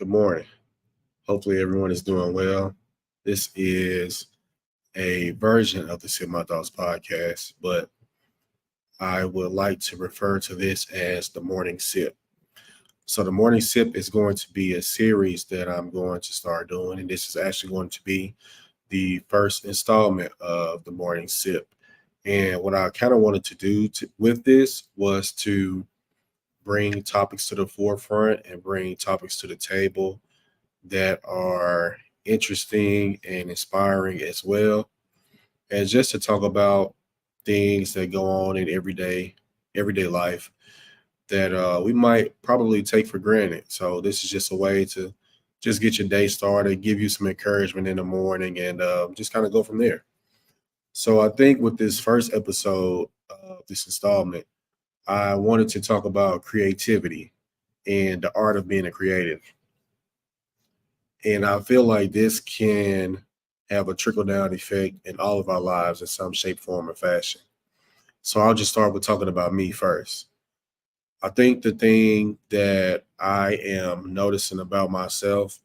Good morning. Hopefully, everyone is doing well. This is a version of the Sip My Thoughts podcast, but I would like to refer to this as the morning sip. So, the morning sip is going to be a series that I'm going to start doing, and this is actually going to be the first installment of the morning sip. And what I kind of wanted to do with this was to bring topics to the forefront and bring topics to the table that are interesting and inspiring as well, and just to talk about things that go on in everyday life that we might probably take for granted. So this is just a way to just get your day started, give you some encouragement in the morning, and just kind of go from there. So I think with this first episode of this installment, I wanted to talk about creativity and the art of being a creative. And I feel like this can have a trickle down effect in all of our lives in some shape, form, or fashion. So I'll just start with talking about me first. I think the thing that I am noticing about myself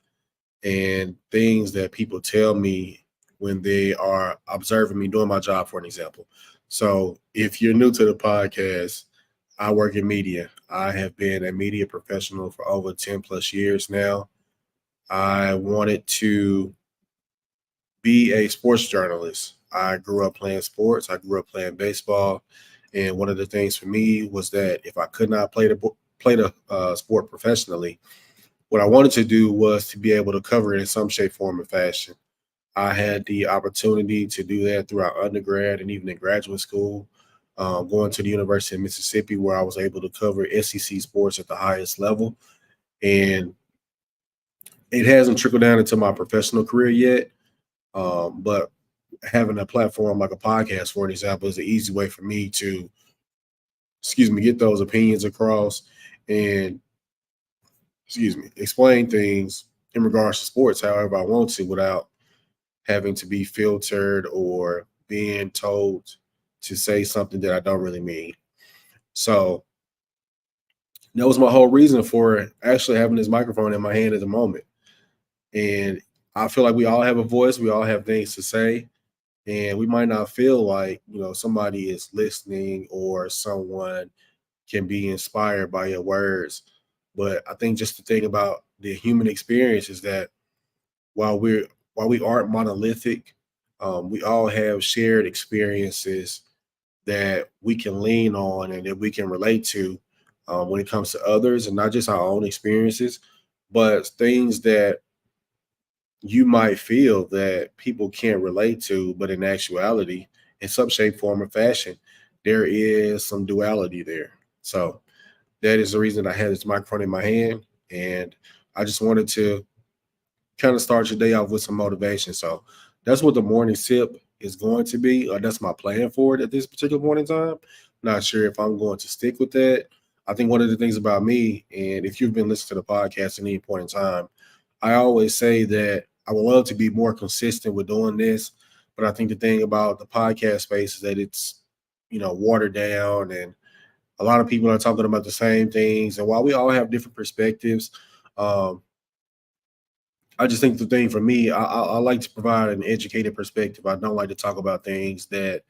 and things that people tell me when they are observing me doing my job, for an example. So if you're new to the podcast, I work in media. I have been a media professional for over 10 plus years now. I wanted to be a sports journalist. I grew up playing sports. I grew up playing baseball, and one of the things for me was that if I could not play the sport professionally, what I wanted to do was to be able to cover it in some shape, form, or fashion. I had the opportunity to do that throughout undergrad and even in graduate school. Going to the University of Mississippi, where I was able to cover SEC sports at the highest level, and it hasn't trickled down into my professional career yet. But having a platform like a podcast, for an example, is an easy way for me to, get those opinions across and, explain things in regards to sports however I want to without having to be filtered or being told to say something that I don't really mean. So that was my whole reason for actually having this microphone in my hand at the moment. And I feel like we all have a voice, we all have things to say, and we might not feel like somebody is listening or someone can be inspired by your words. But I think just the thing about the human experience is that while we're while we aren't monolithic, we all have shared experiences that we can lean on and that we can relate to when it comes to others, and not just our own experiences, but things that you might feel that people can't relate to, but in actuality, in some shape, form, or fashion, there is some duality there. So that is the reason I had this microphone in my hand, and I just wanted to kind of start your day off with some motivation. So that's what the morning sip is going to be, or that's my plan for it at this particular point in time. Not sure if I'm going to stick with that. I think one of the things about me, and if you've been listening to the podcast at any point in time, I always say that I would love to be more consistent with doing this. But I think the thing about the podcast space is that it's, watered down, and a lot of people are talking about the same things. And while we all have different perspectives, um, I just think the thing for me, I like to provide an educated perspective. I don't like to talk about things that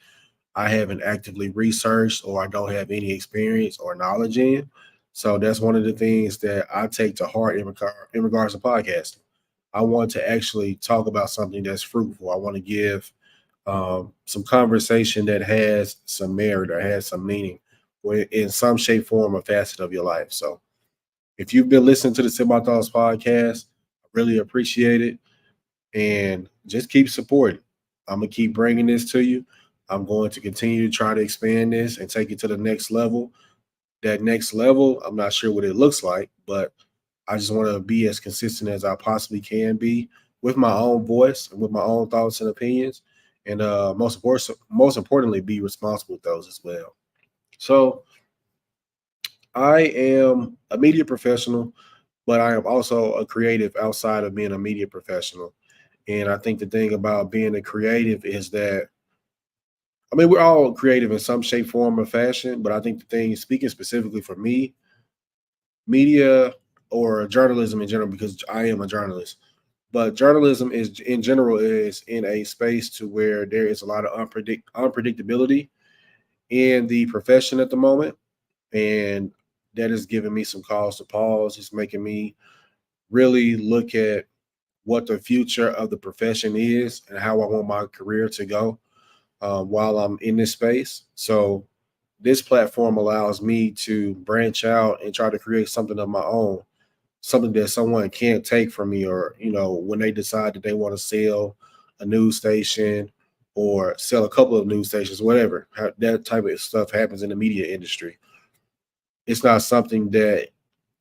I haven't actively researched or I don't have any experience or knowledge in. So that's one of the things that I take to heart in regards to podcasting. I want to actually talk about something that's fruitful. I want to give some conversation that has some merit or has some meaning in some shape, form, or facet of your life. So if you've been listening to the Semi Thoughts podcast, I really appreciate it, and just keep supporting. I'm gonna keep bringing this to you. I'm going to continue to try to expand this and take it to the next level. That next level, I'm not sure what it looks like, but I just want to be as consistent as I possibly can be with my own voice and with my own thoughts and opinions, and most importantly, be responsible with those as well. So I am a media professional, but I am also a creative outside of being a media professional. And I think the thing about being a creative is that, I mean, we're all creative in some shape, form, or fashion. But I think the thing, speaking specifically for me, media. or journalism in general, because I am a journalist. But journalism is in general is in a space to where there is a lot of unpredictability in the profession at the moment, and that is giving me some cause to pause. It's making me really look at what the future of the profession is and how I want my career to go while I'm in this space. So this platform allows me to branch out and try to create something of my own, something that someone can't take from me, or when they decide that they want to sell a news station or sell a couple of news stations, whatever that type of stuff happens in the media industry. It's not something that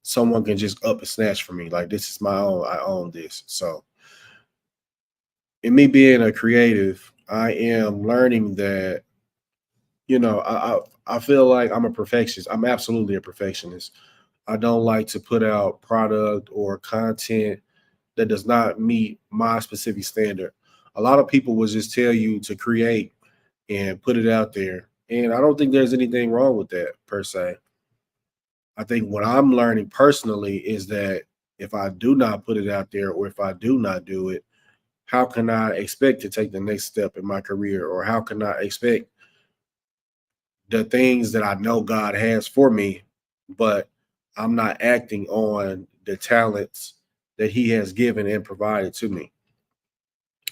someone can just up and snatch from me. Like, this is my own. I own this. So in me being a creative, I am learning that I feel like I'm a perfectionist. I'm absolutely a perfectionist. I don't like to put out product or content that does not meet my specific standard. A lot of people will just tell you to create and put it out there, and I don't think there's anything wrong with that per se. I think what I'm learning personally is that if I do not put it out there, or if I do not do it, how can I expect to take the next step in my career? Or how can I expect the things that I know God has for me, but I'm not acting on the talents that He has given and provided to me?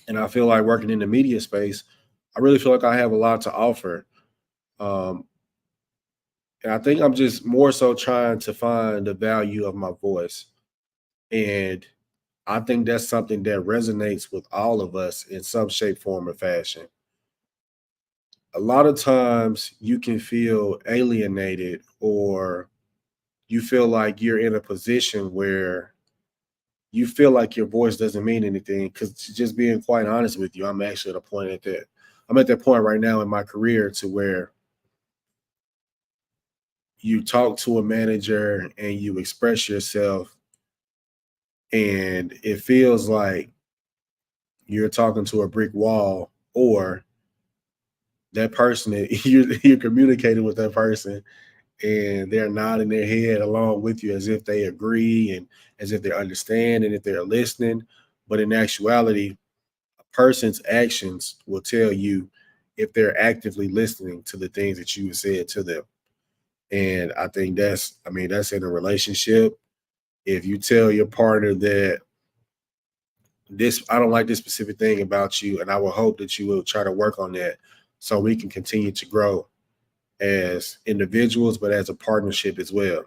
And I feel like working in the media space, I really feel like I have a lot to offer. Um, and I think I'm just more so trying to find the value of my voice. And I think that's something that resonates with all of us in some shape, form, or fashion. A lot of times you can feel alienated, or you feel like you're in a position where you feel like your voice doesn't mean anything. Because, just being quite honest with you, I'm actually at a point at that. I'm at that point right now in my career to where you talk to a manager and you express yourself, and it feels like you're talking to a brick wall, or that person that you're communicating with that person, and they're nodding their head along with you as if they agree and as if they understand and if they're listening. But in actuality, a person's actions will tell you if they're actively listening to the things that you said to them. And I think that's in a relationship. If you tell your partner that I don't like this specific thing about you, and I will hope that you will try to work on that so we can continue to grow as individuals, but as a partnership as well.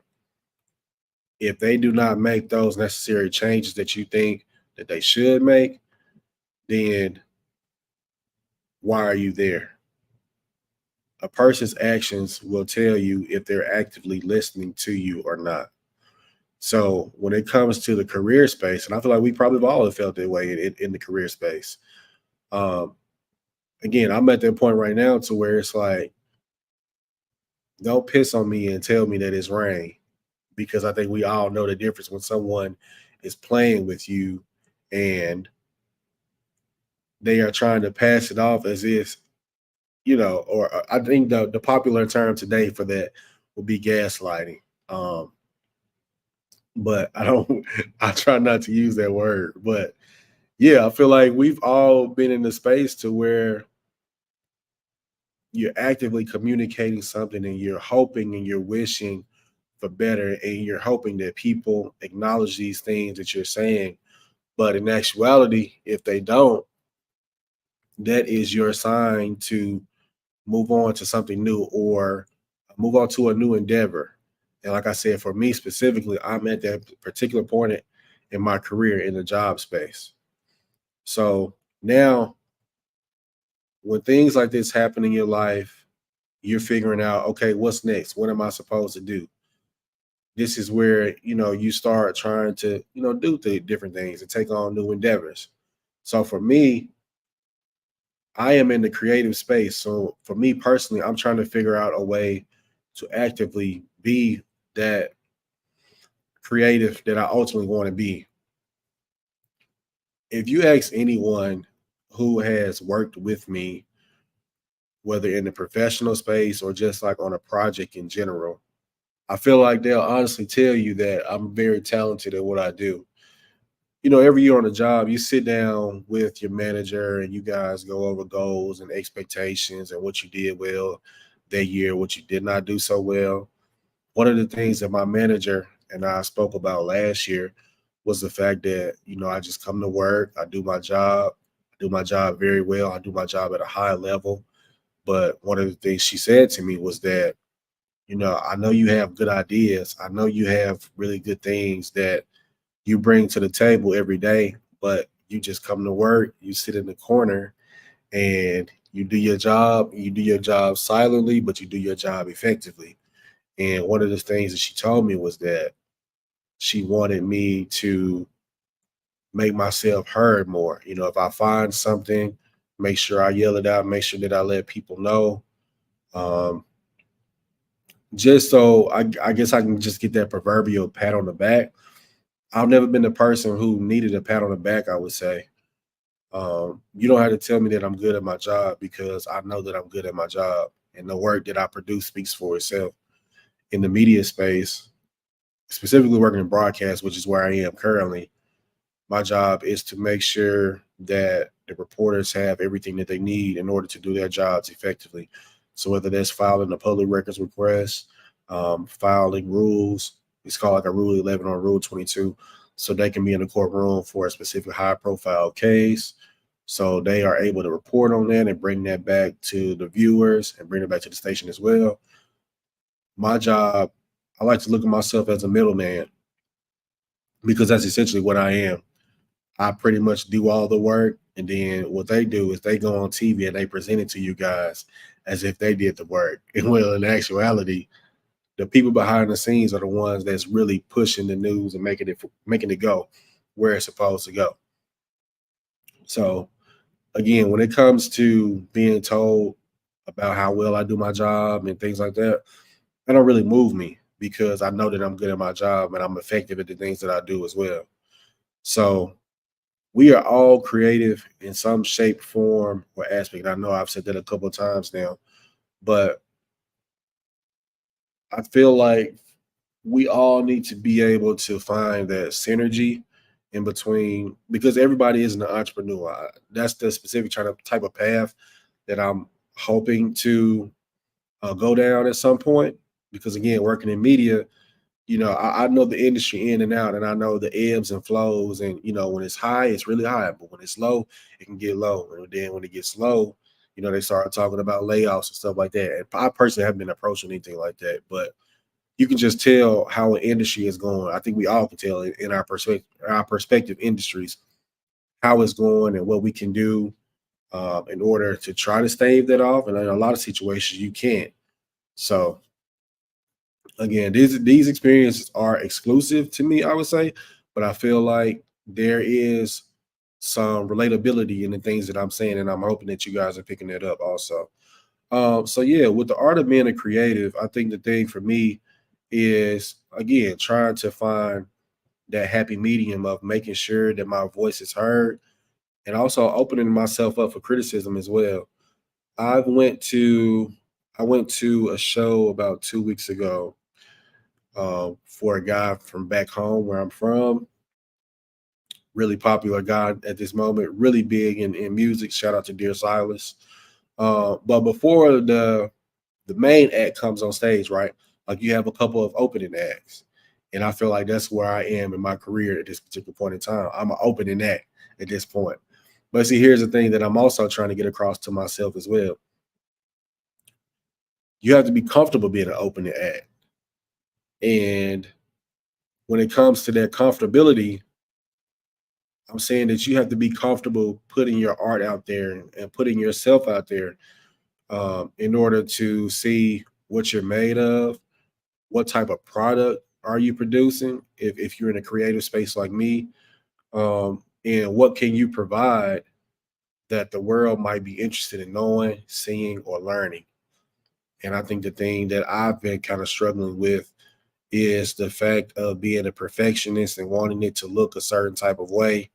If they do not make those necessary changes that you think that they should make, then why are you there? A person's actions will tell you if they're actively listening to you or not. So when it comes to the career space, and I feel like we probably all have felt that way in the career space. Um, Again, I'm at that point right now to where it's like, don't piss on me and tell me that it's rain, because I think we all know the difference when someone is playing with you and they are trying to pass it off as if, or I think the popular term today for that would be gaslighting. Um, but I don't, I try not to use that word. But yeah, I feel like we've all been in the space to where you're actively communicating something and you're hoping and you're wishing for better, and you're hoping that people acknowledge these things that you're saying. But in actuality, if they don't, that is your sign to move on to something new, or move on to a new endeavor. And like I said, for me specifically, I'm at that particular point in my career in the job space. So now, when things like this happen in your life, you're figuring out, okay, what's next? What am I supposed to do? This is where, you start trying to, do different things and take on new endeavors. So for me, I am in the creative space. So for me personally, I'm trying to figure out a way to actively be that creative that I ultimately want to be. If you ask anyone who has worked with me, whether in the professional space or just like on a project in general, I feel like they'll honestly tell you that I'm very talented at what I do. Every year on the job, you sit down with your manager and you guys go over goals and expectations and what you did well that year, what you did not do so well. One of the things that my manager and I spoke about last year was the fact that, I just come to work, I do my job very well, I do my job at a high level. But one of the things she said to me was that, I know you have good ideas. I know you have really good things that you bring to the table every day, but you just come to work, you sit in the corner and you do your job. You do your job silently, but you do your job effectively. And one of the things that she told me was that she wanted me to make myself heard more. If I find something, make sure I yell it out, make sure that I let people know. Um, just so I guess I can just get that proverbial pat on the back. I've never been the person who needed a pat on the back, I would say. You don't have to tell me that I'm good at my job because I know that I'm good at my job. And the work that I produce speaks for itself. In the media space, specifically working in broadcast, which is where I am currently, my job is to make sure that the reporters have everything that they need in order to do their jobs effectively. So whether that's filing a public records request, filing rules, it's called like a Rule 11 or Rule 22, so they can be in the courtroom for a specific high profile case. So they are able to report on that and bring that back to the viewers and bring it back to the station as well. My job, I like to look at myself as a middleman because that's essentially what I am. I pretty much do all the work, and then what they do is they go on TV and they present it to you guys as if they did the work. And well, in actuality, the people behind the scenes are the ones that's really pushing the news and making it go where it's supposed to go. So again, when it comes to being told about how well I do my job and things like that, that don't really move me because I know that I'm good at my job and I'm effective at the things that I do as well. So we are all creative in some shape, form, or aspect. I know I've said that a couple of times now, but I feel like we all need to be able to find that synergy in between because everybody isn't an entrepreneur. That's the specific type of path that I'm hoping to go down at some point. Because again, working in media, I know the industry in and out, and I know the ebbs and flows. And when it's high, it's really high, but when it's low, it can get low. And then when it gets low, they start talking about layoffs and stuff like that. And I personally haven't been approached with anything like that, but you can just tell how an industry is going. I think we all can tell in our perspective industries how it's going and what we can do in order to try to stave that off. And in a lot of situations, you can't. So again, these experiences are exclusive to me, I would say, but I feel like there is some relatability in the things that I'm saying, and I'm hoping that you guys are picking that up also. So yeah, with the art of being a creative, I think the thing for me is again trying to find that happy medium of making sure that my voice is heard and also opening myself up for criticism as well. I went to I went to a show about 2 weeks ago for a guy from back home where I'm from. Really popular guy at this moment, really big in music. Shout out to Dear Silas. But before the main act comes on stage, right? Like you have a couple of opening acts. And I feel like that's where I am in my career at this particular point in time. I'm an opening act at this point. But see, here's the thing that I'm also trying to get across to myself as well. You have to be comfortable being an opening act. And when it comes to that comfortability, I'm saying that you have to be comfortable putting your art out there and putting yourself out there in order to see what you're made of, what type of product are you producing if you're in a creative space like me, and what can you provide that the world might be interested in knowing, seeing, or learning. And I think the thing that I've been kind of struggling with is the fact of being a perfectionist and wanting it to look a certain type of way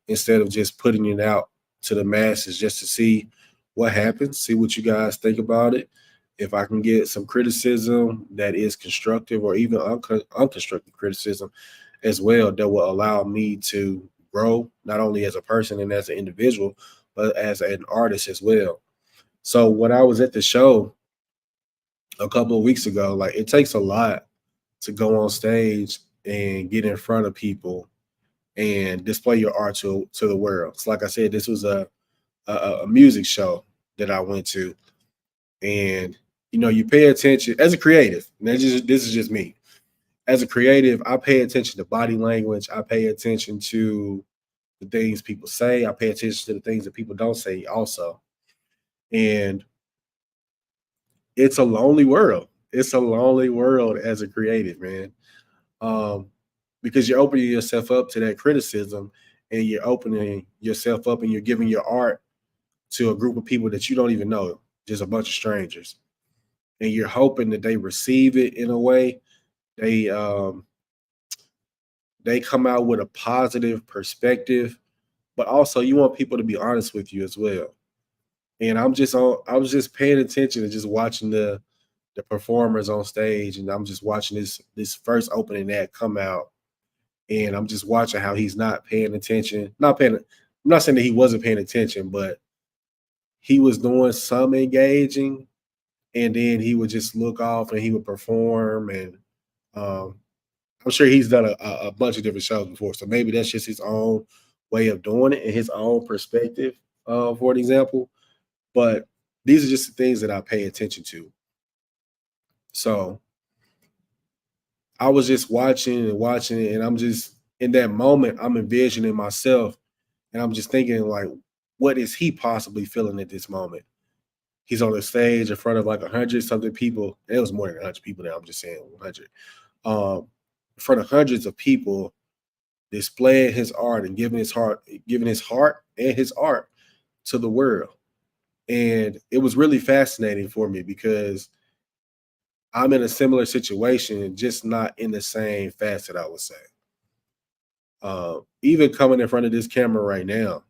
instead of just putting it out to the masses just to see what happens, see what you guys think about it, If I can get some criticism that is constructive or even unconstructive criticism as well, that will allow me to grow not only as a person and as an individual, but as an artist as well. So when I was at the show a couple of weeks ago, like it takes a lot to go on stage and get in front of people and display your art to the world. So like I said, this was a music show that I went to, and you pay attention as a creative. And this is just me. As a creative, I pay attention to body language. I pay attention to the things people say. I pay attention to the things that people don't say also. And it's a lonely world. It's a lonely world as a creative, man. Um, because you're opening yourself up to that criticism, and you're opening yourself up and you're giving your art to a group of people that you don't even know, just a bunch of strangers. And you're hoping that they receive it in a way they they come out with a positive perspective, but also you want people to be honest with you as well. And I was just paying attention and just watching the performers on stage, and I'm just watching this first opening act come out, and I'm just watching how he's not paying attention. Not paying. I'm not saying that he wasn't paying attention, but he was doing some engaging, and then he would just look off and he would perform. And um, I'm sure he's done a bunch of different shows before, so maybe that's just his own way of doing it and his own perspective, for an example. But these are just the things that I pay attention to. So I was just watching and watching it, and I'm just in that moment, I'm envisioning myself, and I'm just thinking like, what is he possibly feeling at this moment? He's on the stage in front of like 100 something people. It was more than 100 people now. I'm just saying 100. In front of hundreds of people, displaying his art and giving his heart and his art to the world. And it was really fascinating for me because I'm in a similar situation, just not in the same facet, I would say. Even coming in front of this camera right now,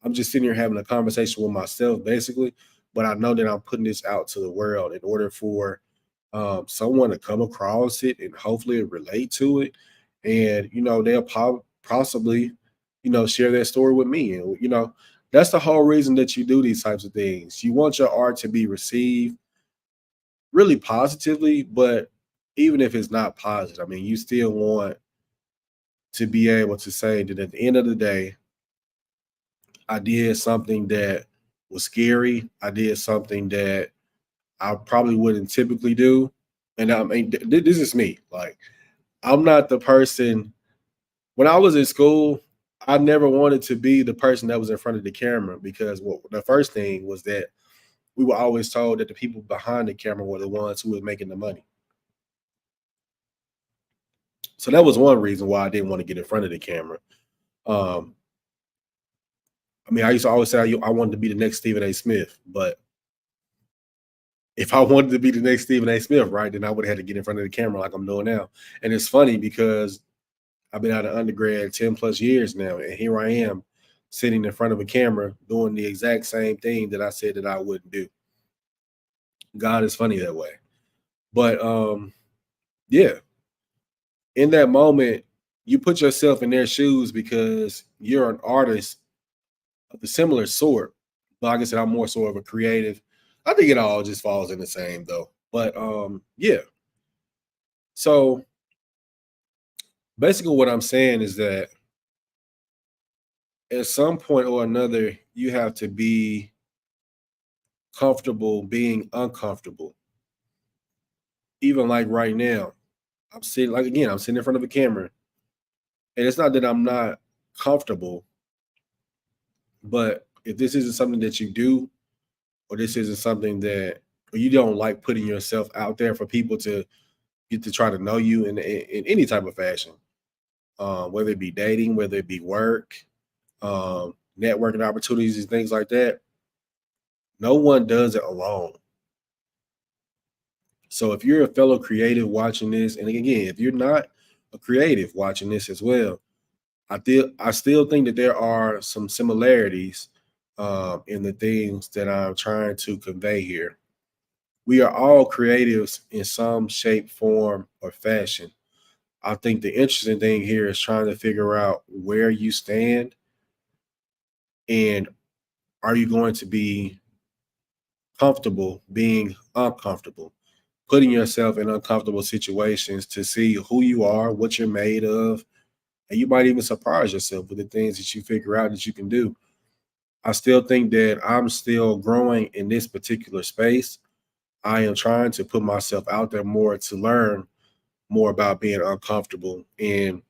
I'm just sitting here having a conversation with myself, basically. But I know that I'm putting this out to the world in order for someone to come across it and hopefully relate to it, and they'll possibly share their story with me, and that's the whole reason that you do these types of things. You want your art to be received really positively, but even if it's not positive, I mean, you still want to be able to say that at the end of the day, I did something that was scary. I did something that I probably wouldn't typically do. And I mean, this is me. Like, I'm not the person. When I was in school, I never wanted to be the person that was in front of the camera because, well, the first thing was that we were always told that the people behind the camera were the ones who were making the money. So that was one reason why I didn't want to get in front of the camera. Um, I mean, I used to always say I wanted to be the next Stephen A. Smith, but if I wanted to be the next Stephen A. Smith, right, then I would have had to get in front of the camera like I'm doing now. And it's funny because I've been out of undergrad 10 plus years now, and here I am sitting in front of a camera doing the exact same thing that I said that I wouldn't do. God is funny that way. But yeah, in that moment, you put yourself in their shoes because you're an artist of a similar sort. But like I said, I'm more sort of a creative. I think it all just falls in the same though. But yeah. So basically what I'm saying is that at some point or another, you have to be comfortable being uncomfortable. Even like right now, I'm sitting in front of a camera. And it's not that I'm not comfortable, but if this isn't something that you do, or this isn't something that or you don't like putting yourself out there for people to get to try to know you in any type of fashion, whether it be dating, whether it be work, networking opportunities and things like that, no one does it alone. So if you're a fellow creative watching this, and again, if you're not a creative watching this as well, I still think that there are some similarities in the things that I'm trying to convey here. We are all creatives in some shape, form, or fashion. I think the interesting thing here is trying to figure out where you stand, and are you going to be comfortable being uncomfortable, putting yourself in uncomfortable situations to see who you are, what you're made of, and you might even surprise yourself with the things that you figure out that you can do. I still think that I'm still growing in this particular space. I am trying to put myself out there more to learn more about being uncomfortable and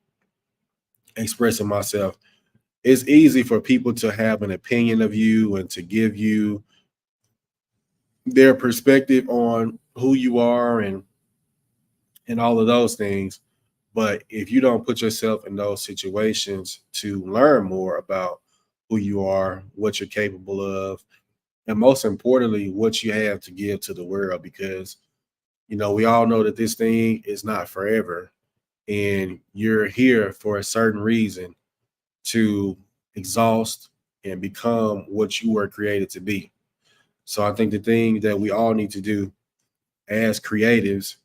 expressing myself. It's easy for people to have an opinion of you and to give you their perspective on who you are and all of those things. But if you don't put yourself in those situations to learn more about who you are, what you're capable of, and most importantly, what you have to give to the world, because we all know that this thing is not forever, and you're here for a certain reason to exhaust and become what you were created to be. So I think the thing that we all need to do as creatives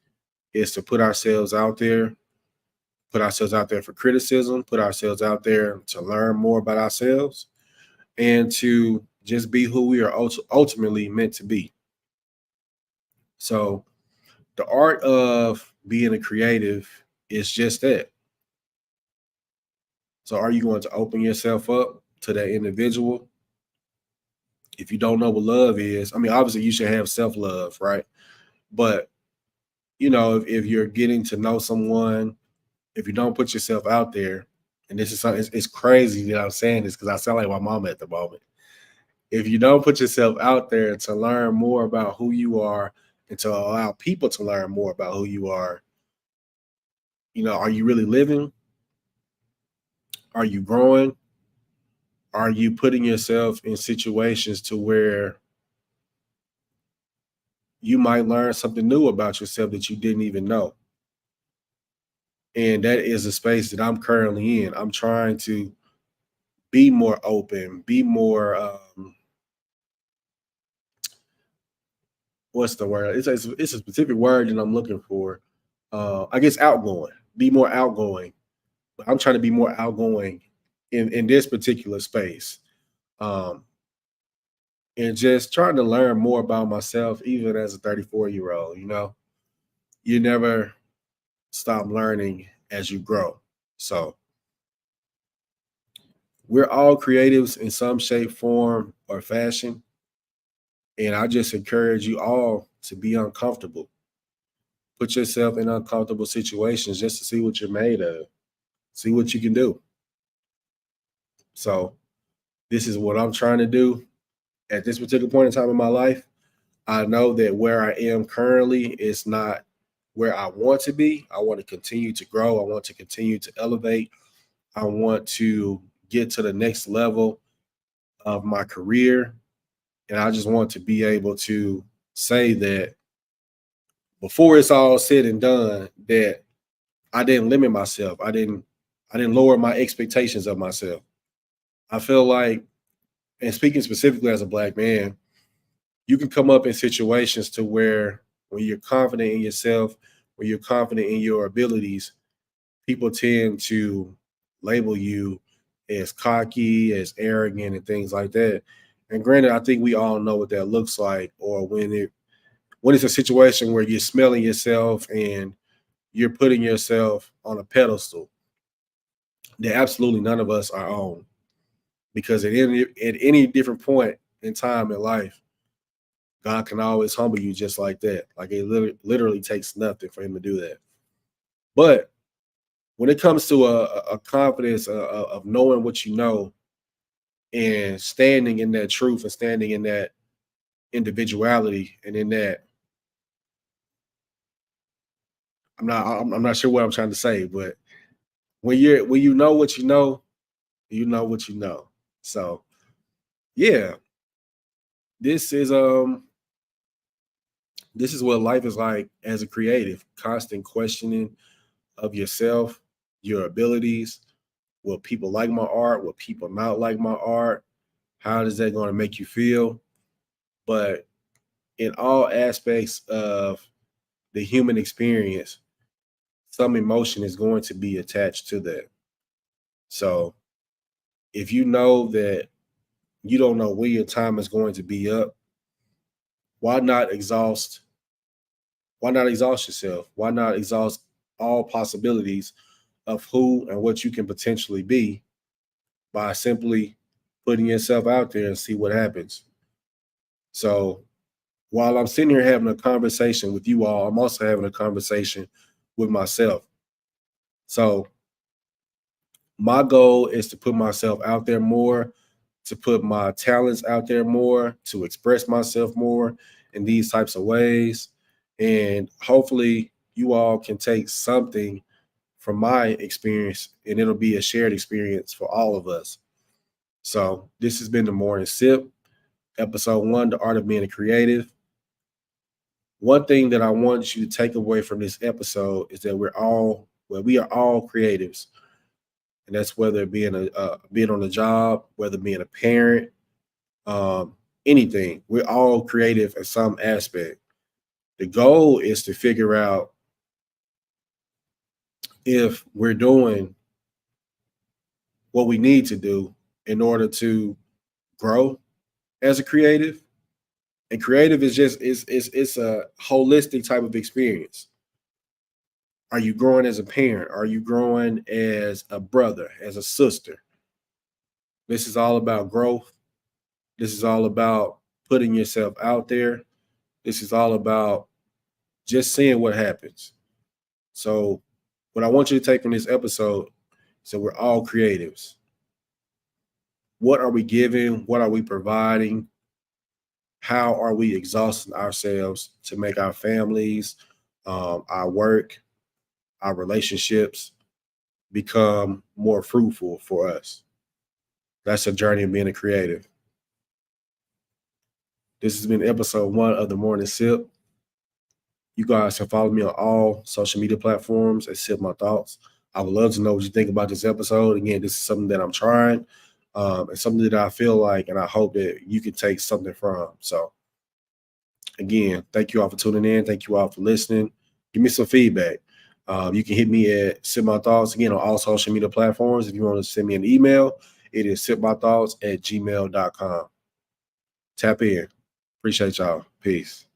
is to put ourselves out there for criticism, put ourselves out there to learn more about ourselves, and to just be who we are ultimately meant to be. So the art of being a creative is just that. So are you going to open yourself up to that individual? If you don't know what love is, I mean, obviously you should have self-love, right? But if you're getting to know someone, if you don't put yourself out there, and this is something, it's crazy that I'm saying this because I sound like my mom at the moment. If you don't put yourself out there to learn more about who you are and to allow people to learn more about who you are, are you really living? Are you growing? Are you putting yourself in situations to where you might learn something new about yourself that you didn't even know? And that is a space that I'm currently in. I'm trying to be more open, be more what's the word? It's a specific word that I'm looking for. I guess outgoing. Be more outgoing. I'm trying to be more outgoing in this particular space, um, and just trying to learn more about myself, even as a 34-year-old. You never stop learning as you grow. So we're all creatives in some shape, form, or fashion, and I just encourage you all to be uncomfortable. Put yourself in uncomfortable situations just to see what you're made of, see what you can do. So this is what I'm trying to do at this particular point in time in my life. I know that where I am currently is not where I want to be. I want to continue to grow. I want to continue to elevate. I want to get to the next level of my career. And I just want to be able to say that before it's all said and done, that I didn't limit myself. I didn't lower my expectations of myself. I feel like, and speaking specifically as a black man, you can come up in situations to where when you're confident in yourself, when you're confident in your abilities, people tend to label you as cocky, as arrogant, and things like that. And granted, I think we all know what that looks like, or when it's a situation where you're smelling yourself and you're putting yourself on a pedestal that absolutely none of us are on. Because at any different point in time in life, God can always humble you just like that. Like it literally takes nothing for him to do that. But when it comes to a confidence of knowing what you know and standing in that truth and standing in that individuality and in that, I'm not sure what I'm trying to say, but when you know what you know what you know. So yeah, this is um this is what life is like as a creative, constant questioning of yourself, your abilities. Will people like my art? Will people not like my art? How is that going to make you feel? But in all aspects of the human experience, some emotion is going to be attached to that. So if you know that you don't know when your time is going to be up, why not exhaust? Why not exhaust yourself? Why not exhaust all possibilities of who and what you can potentially be by simply putting yourself out there and see what happens? So while I'm sitting here having a conversation with you all, I'm also having a conversation with myself. So my goal is to put myself out there more, to put my talents out there more, to express myself more in these types of ways. And hopefully, you all can take something from my experience and it'll be a shared experience for all of us. So, this has been the Morning Sip, episode 1, The Art of Being a Creative. One thing that I want you to take away from this episode is that we are all creatives, and that's whether being on a job, whether being a parent, anything. We're all creative in some aspect. The goal is to figure out if we're doing what we need to do in order to grow as a creative. And creative is just it's a holistic type of experience. Are you growing as a parent? Are you growing as a brother, as a sister? This is all about growth. This is all about putting yourself out there. This is all about just seeing what happens. So, what I want you to take from this episode is that we're all creatives. What are we giving? What are we providing? How are we exhausting ourselves to make our families, our work, our relationships become more fruitful for us? That's a journey of being a creative. This has been episode 1 of the Morning Sip. You guys can follow me on all social media platforms at Sip My Thoughts. I would love to know what you think about this episode. Again, this is something that I'm trying. And something that I feel like, and I hope that you can take something from. So, again, thank you all for tuning in. Thank you all for listening. Give me some feedback. You can hit me at Sip My Thoughts again on all social media platforms. If you want to send me an email, it is sipmythoughts@gmail.com. Tap in. Appreciate y'all. Peace.